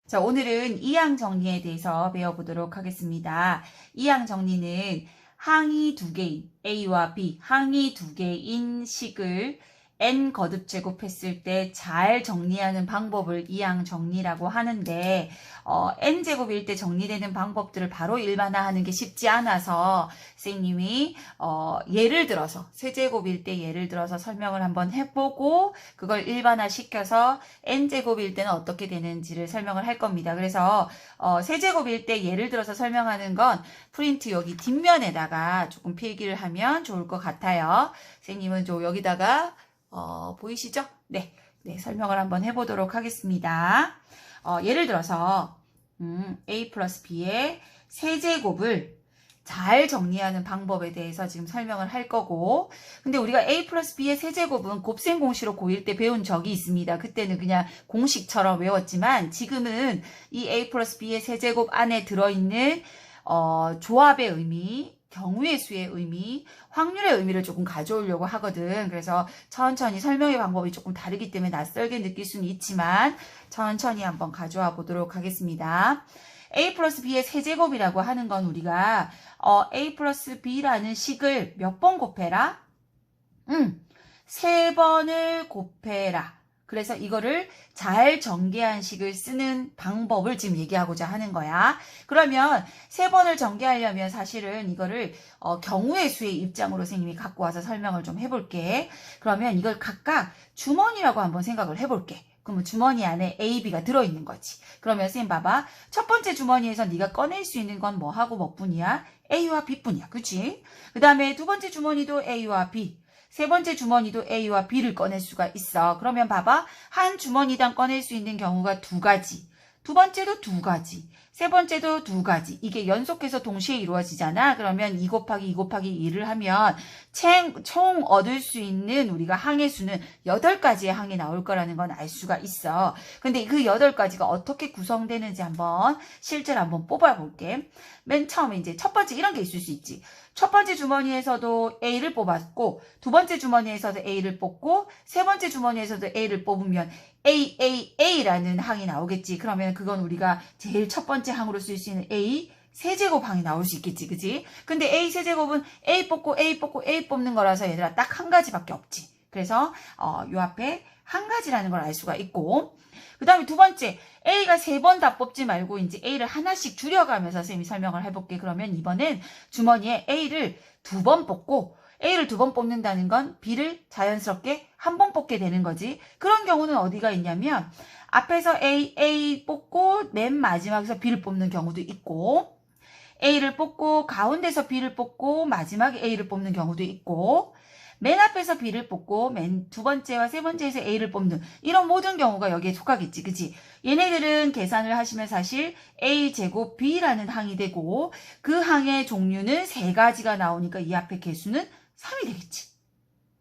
자, 오늘은 이항 정리에 대해서 배워보도록 하겠습니다. 이항 정리는 항이 두 개인 A와 B, 항이 두 개인 식을 n 거듭 제곱했을 때 잘 정리하는 방법을 이항 정리라고 하는데 n제곱일 때 정리되는 방법들을 바로 일반화하는 게 쉽지 않아서 선생님이 예를 들어서 세제곱일 때 예를 들어서 설명을 한번 해보고 그걸 일반화시켜서 n제곱일 때는 어떻게 되는지를 설명을 할 겁니다. 그래서 세제곱일 때 예를 들어서 설명하는 건 프린트 여기 뒷면에다가 조금 필기를 하면 좋을 것 같아요. 선생님은 여기다가 보이시죠? 네, 설명을 한번 해보도록 하겠습니다. 예를 들어서 a 플러스 b의 세제곱을 잘 정리하는 방법에 대해서 지금 설명을 할 거고, 근데 우리가 a 플러스 b의 세제곱은 곱셈 공식으로 고1 때 배운 적이 있습니다. 그때는 그냥 공식처럼 외웠지만 지금은 이 a 플러스 b의 세제곱 안에 들어있는 조합의 의미, 경우의 수의 의미, 확률의 의미를 조금 가져오려고 하거든. 그래서 천천히 설명의 방법이 조금 다르기 때문에 낯설게 느낄 수는 있지만 천천히 한번 가져와 보도록 하겠습니다. a 플러스 b의 세제곱이라고 하는 건 우리가 a 플러스 b라는 식을 몇 번 곱해라? 3번을 곱해라. 그래서 이거를 잘 전개한 식을 쓰는 방법을 지금 얘기하고자 하는 거야. 그러면 3번을 전개하려면 사실은 이거를 경우의 수의 입장으로 선생님이 갖고 와서 설명을 좀 해볼게. 그러면 이걸 각각 주머니라고 한번 생각을 해볼게. 그러면 주머니 안에 A, B가 들어있는 거지. 그러면 선생님 봐봐. 첫 번째 주머니에서 네가 꺼낼 수 있는 건 뭐하고 뭐뿐이야? A와 B뿐이야. 그치? 그 다음에 두 번째 주머니도 A와 B. 세 번째 주머니도 A와 B를 꺼낼 수가 있어. 그러면 봐봐. 한 주머니당 꺼낼 수 있는 경우가 2가지. 두 번째도 2가지. 세 번째도 2가지. 이게 연속해서 동시에 이루어지잖아. 그러면 2 곱하기 2 곱하기 2를 하면 총 얻을 수 있는 우리가 항의 수는 8가지의 항이 나올 거라는 건 알 수가 있어. 근데 그 8가지가 어떻게 구성되는지 실제로 한번 뽑아볼게. 맨 처음에 이제 첫 번째 이런 게 있을 수 있지. 첫 번째 주머니에서도 A를 뽑았고, 두 번째 주머니에서도 A를 뽑고, 세 번째 주머니에서도 A를 뽑으면 A라는 항이 나오겠지. 그러면 그건 우리가 제일 첫 번째 항으로 쓸 수 있는 A 세제곱 항이 나올 수 있겠지. 그지? 근데 A 세제곱은 A 뽑고 A 뽑고 A 뽑는 거라서 얘들아 딱 한 가지밖에 없지. 그래서 요 앞에 한 가지라는 걸 알 수가 있고, 그 다음에 두 번째 A가 3번 다 뽑지 말고 이제 A를 하나씩 줄여가면서 선생님이 설명을 해볼게. 그러면 이번엔 주머니에 A를 2번 뽑고 A를 2번 뽑는다는 건 B를 자연스럽게 한 번 뽑게 되는 거지. 그런 경우는 어디가 있냐면 앞에서 A 뽑고 맨 마지막에서 B를 뽑는 경우도 있고, A를 뽑고 가운데서 B를 뽑고 마지막에 A를 뽑는 경우도 있고, 맨 앞에서 B를 뽑고 맨 두 번째와 세 번째에서 A를 뽑는 이런 모든 경우가 여기에 속하겠지. 그치? 얘네들은 계산을 하시면 사실 A제곱 B라는 항이 되고 그 항의 종류는 3가지가 나오니까 이 앞에 개수는 3이 되겠지.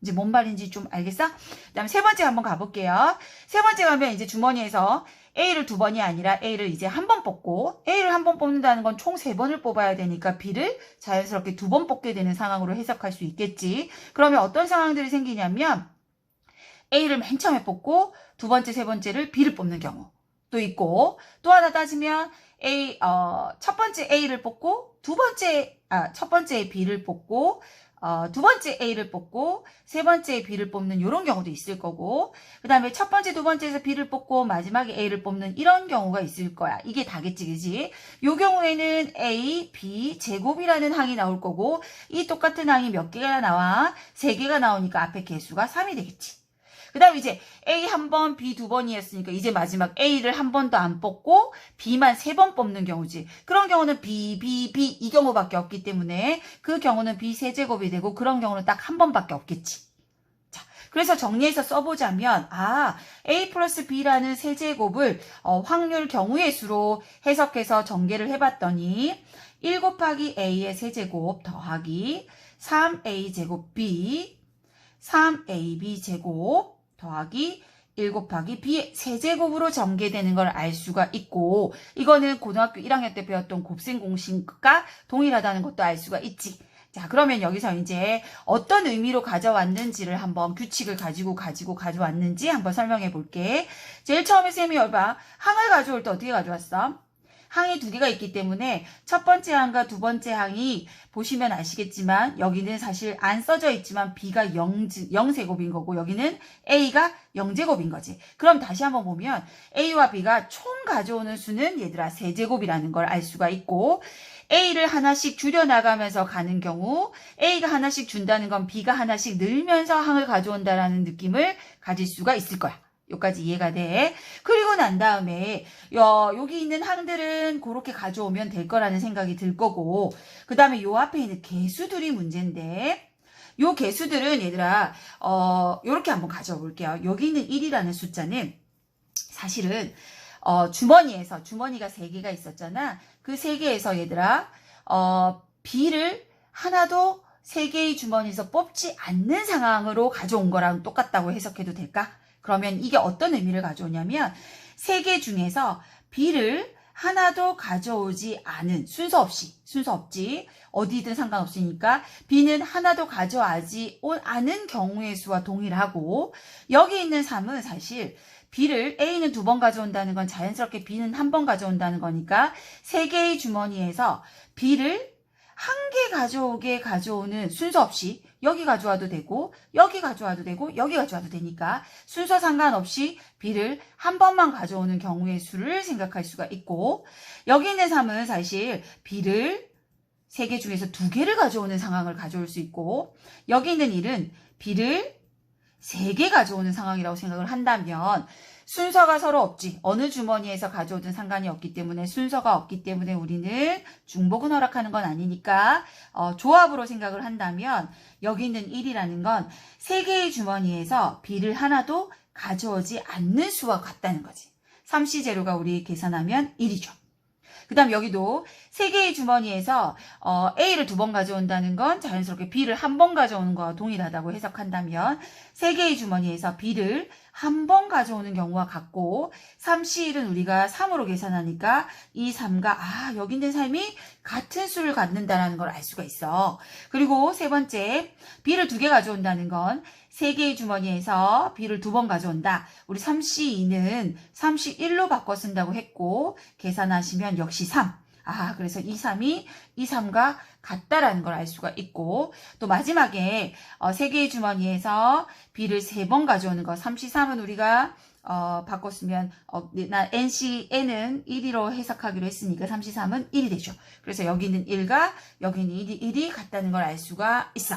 이제 뭔 말인지 좀 알겠어? 그 다음에 세 번째 한번 가볼게요. 세 번째 가면 이제 주머니에서 A를 2번이 아니라 A를 이제 한 번 뽑고, A를 한 번 뽑는다는 건 총 3번을 뽑아야 되니까 B를 자연스럽게 2번 뽑게 되는 상황으로 해석할 수 있겠지. 그러면 어떤 상황들이 생기냐면 A를 맨 처음에 뽑고 두 번째, 세 번째를 B를 뽑는 경우도 있고, 또 하나 따지면 첫 번째 A를 뽑고 첫 번째 B를 뽑고 두 번째 A를 뽑고 세 번째 B를 뽑는 이런 경우도 있을 거고, 그 다음에 첫 번째, 두 번째에서 B를 뽑고 마지막에 A를 뽑는 이런 경우가 있을 거야. 이게 다겠지, 그지? 요 경우에는 A, B 제곱이라는 항이 나올 거고, 이 똑같은 항이 몇 개가 나와? 3개가 나오니까 앞에 개수가 3이 되겠지. 그 다음에 이제 A 한 번, B 2번이었으니까 이제 마지막 A를 한 번도 안 뽑고 B만 3번 뽑는 경우지. 그런 경우는 B 이 경우밖에 없기 때문에 그 경우는 B 세제곱이 되고 그런 경우는 딱 한 번밖에 없겠지. 자, 그래서 정리해서 써보자면 A 플러스 B라는 세제곱을 확률 경우의 수로 해석해서 전개를 해봤더니 1 곱하기 A의 세제곱 더하기 3A 제곱 B 3AB 제곱 더하기 1 곱하기 B의 세제곱으로 전개되는 걸 알 수가 있고, 이거는 고등학교 1학년 때 배웠던 곱셈 공식과 동일하다는 것도 알 수가 있지. 자, 그러면 여기서 이제 어떤 의미로 가져왔는지를 한번 규칙을 가지고 가져왔는지 한번 설명해 볼게. 제일 처음에 쌤이 여봐. 항을 가져올 때 어떻게 가져왔어? 항이 두 개가 있기 때문에 첫 번째 항과 두 번째 항이 보시면 아시겠지만 여기는 사실 안 써져 있지만 B가 0제곱인 거고 여기는 A가 0제곱인 거지. 그럼 다시 한번 보면 A와 B가 총 가져오는 수는 얘들아 3제곱이라는 걸 알 수가 있고 A를 하나씩 줄여나가면서 가는 경우 A가 하나씩 준다는 건 B가 하나씩 늘면서 항을 가져온다라는 느낌을 가질 수가 있을 거야. 여기까지 이해가 돼. 그리고 난 다음에 여기 있는 항들은 그렇게 가져오면 될 거라는 생각이 들 거고 그 다음에 요 앞에 있는 개수들이 문제인데 요 개수들은 얘들아 요렇게 한번 가져와 볼게요. 여기 있는 1이라는 숫자는 사실은 주머니가 3개가 있었잖아. 그 3개에서 얘들아 B를 하나도 3개의 주머니에서 뽑지 않는 상황으로 가져온 거랑 똑같다고 해석해도 될까? 그러면 이게 어떤 의미를 가져오냐면 3개 중에서 B를 하나도 가져오지 않은 순서 없지 어디든 상관없으니까 B는 하나도 가져오지 않은 경우의 수와 동일하고 여기 있는 3은 사실 B를 A는 2번 가져온다는 건 자연스럽게 B는 1번 가져온다는 거니까 3개의 주머니에서 B를 한 개 가져오는 순서 없이 여기 가져와도 되고 여기 가져와도 되고 여기 가져와도 되니까 순서 상관없이 B를 한 번만 가져오는 경우의 수를 생각할 수가 있고 여기 있는 3은 사실 B를 3개 중에서 2개를 가져오는 상황을 가져올 수 있고 여기 있는 1은 B를 3개 가져오는 상황이라고 생각을 한다면 순서가 서로 없지. 어느 주머니에서 가져오든 상관이 없기 때문에 순서가 없기 때문에 우리는 중복은 허락하는 건 아니니까 조합으로 생각을 한다면 여기 있는 1이라는 건 3개의 주머니에서 B를 하나도 가져오지 않는 수와 같다는 거지. 3C 재료가 우리 계산하면 1이죠. 그 다음 여기도 3개의 주머니에서 A를 2번 가져온다는 건 자연스럽게 B를 1번 가져오는 거와 동일하다고 해석한다면 3개의 주머니에서 B를 1번 가져오는 경우와 같고 3C1은 우리가 3으로 계산하니까 이 3과 여기 있는 3이 같은 수를 갖는다는 걸 알 수가 있어. 그리고 세 번째 B를 2개 가져온다는 건 3개의 주머니에서 B를 2번 가져온다. 우리 3C2는 3C1로 바꿔 쓴다고 했고 계산하시면 역시 3. 그래서 이 3이 이 3과 같다라는 걸 알 수가 있고 또 마지막에 3개의 주머니에서 B를 3번 가져오는 거 3C3은 우리가 바꿔 쓰면 NCN은 1로 해석하기로 했으니까 3C3은 1이 되죠. 그래서 여기는 1과 여기는 1이 같다는 걸 알 수가 있어.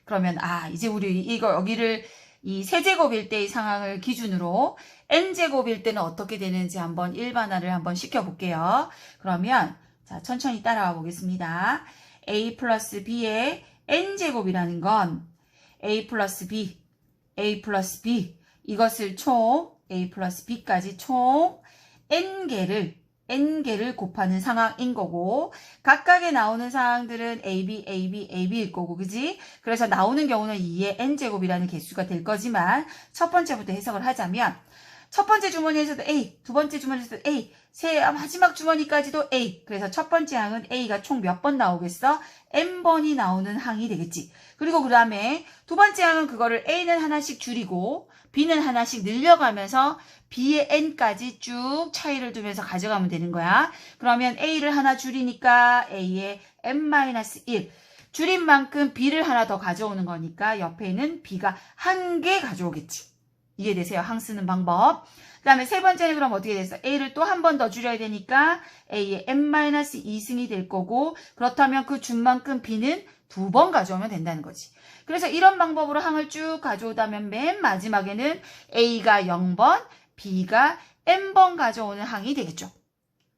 그러면 이제 우리 여기를 이 세제곱일 때의 상황을 기준으로 n제곱일 때는 어떻게 되는지 한번 일반화를 한번 시켜볼게요. 그러면 자 천천히 따라와 보겠습니다. a 플러스 b의 n제곱이라는 건 a 플러스 b 이것을 총 a 플러스 b까지 총 n개를 곱하는 상황인 거고 각각에 나오는 상황들은 AB일 거고 그지? 그래서 나오는 경우는 2의 n제곱이라는 개수가 될 거지만 첫 번째부터 해석을 하자면 첫 번째 주머니에서도 A, 두 번째 주머니에서도 A, 마지막 주머니까지도 A. 그래서 첫 번째 항은 A가 총 몇 번 나오겠어? n번이 나오는 항이 되겠지. 그리고 그 다음에 두 번째 항은 그거를 A는 하나씩 줄이고 B는 하나씩 늘려가면서 B의 n까지 쭉 차이를 두면서 가져가면 되는 거야. 그러면 A를 하나 줄이니까 A의 n-1 줄인 만큼 B를 하나 더 가져오는 거니까 옆에는 B가 한 개 가져오겠지. 이해되세요? 항 쓰는 방법. 그 다음에 세 번째는 그럼 어떻게 됐어? A를 또 한 번 더 줄여야 되니까 A의 n-2승이 될 거고 그렇다면 그 준만큼 B는 2번 가져오면 된다는 거지. 그래서 이런 방법으로 항을 쭉 가져오다면 맨 마지막에는 A가 0번, B가 n번 가져오는 항이 되겠죠.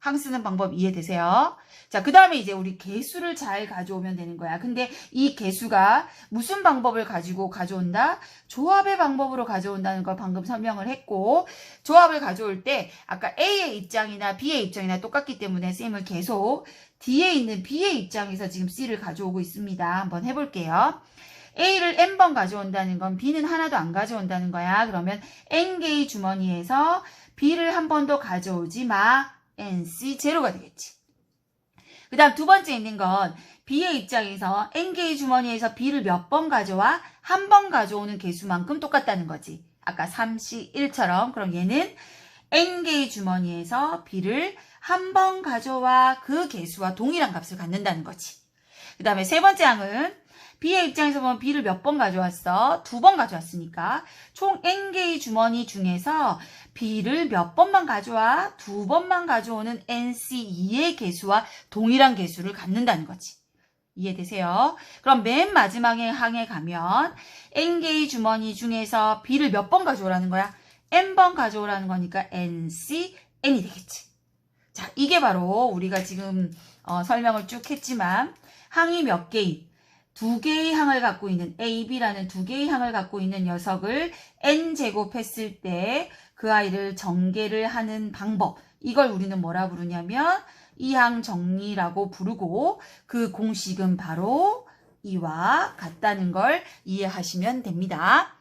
항 쓰는 방법 이해되세요? 자, 그 다음에 이제 우리 개수를 잘 가져오면 되는 거야. 근데 이 개수가 무슨 방법을 가지고 가져온다? 조합의 방법으로 가져온다는 걸 방금 설명을 했고 조합을 가져올 때 아까 A의 입장이나 B의 입장이나 똑같기 때문에 쌤은 계속 D에 있는 B의 입장에서 지금 C를 가져오고 있습니다. 한번 해볼게요. A를 n번 가져온다는 건 B는 하나도 안 가져온다는 거야. 그러면 n개의 주머니에서 B를 한 번도 가져오지 마. NC 제로가 되겠지. 그 다음 두 번째 있는 건 B의 입장에서 N개의 주머니에서 B를 몇 번 가져와? 한 번 가져오는 개수만큼 똑같다는 거지. 아까 3C1처럼. 그럼 얘는 N개의 주머니에서 B를 한 번 가져와 그 개수와 동일한 값을 갖는다는 거지. 그 다음에 세 번째 항은 B의 입장에서 보면 B를 몇 번 가져왔어? 두 번 가져왔으니까 총 N개의 주머니 중에서 B를 몇 번만 가져와? 두 번만 가져오는 NC2의 개수와 동일한 개수를 갖는다는 거지. 이해되세요? 그럼 맨 마지막에 항에 가면 N개의 주머니 중에서 B를 몇 번 가져오라는 거야? N번 가져오라는 거니까 NC, N이 되겠지. 자, 이게 바로 우리가 지금 설명을 쭉 했지만 항이 몇 개인? 두 개의 항을 갖고 있는 A, B라는 두 개의 항을 갖고 있는 녀석을 N제곱했을 때 그 아이를 전개를 하는 방법. 이걸 우리는 뭐라 부르냐면 이항 정리라고 부르고 그 공식은 바로 이와 같다는 걸 이해하시면 됩니다.